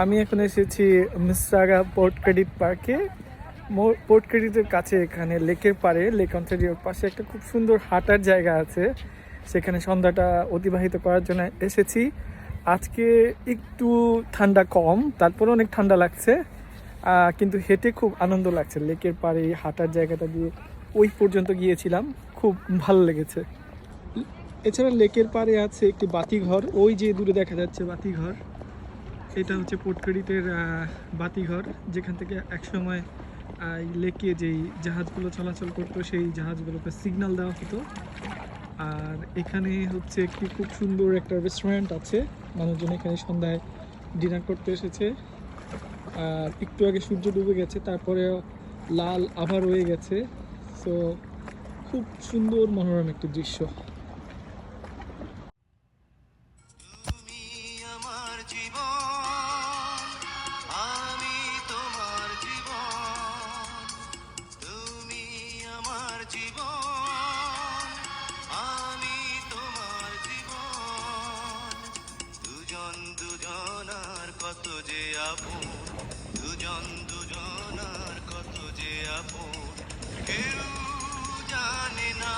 আমি এখন এসেছি মিসরাগা পোর্ট ক্রেডিট পার্কে। পোর্ট ক্রেডিটের কাছে এখানে লেকের পাড়ে, লেক অন্টারিওর পাশে একটা খুব সুন্দর হাঁটার জায়গা আছে। সেখানে সন্ধ্যাটা অতিবাহিত করার জন্য এসেছি। আজকে একটু ঠান্ডা কম, তারপরে অনেক ঠান্ডা লাগছে, কিন্তু হেঁটে খুব আনন্দ লাগছে। লেকের পাড়ে হাঁটার জায়গাটা দিয়ে ওই পর্যন্ত গিয়েছিলাম, খুব ভালো লেগেছে। এছাড়া লেকের পাড়ে আছে একটি বাতিঘর, ওই যে দূরে দেখা যাচ্ছে বাতিঘর, এটা হচ্ছে পোর্ট ক্রেডিটের বাতিঘর, যেখান থেকে একসময় লেকে যেই জাহাজগুলো চলাচল করতো সেই জাহাজগুলোকে সিগন্যাল দেওয়া হতো। আর এখানে হচ্ছে একটি খুব সুন্দর একটা রেস্টুরেন্ট আছে, মানুষজন এখানে সন্ধ্যায় ডিনার করতে এসেছে। আর একটু আগে সূর্য ডুবে গেছে, তারপরে লাল আভা রয়ে গেছে। সো খুব সুন্দর মনোরম একটি দৃশ্য। দুজনার কত যে আপন, দুজনার কত যে আপন, কেউ জানে না।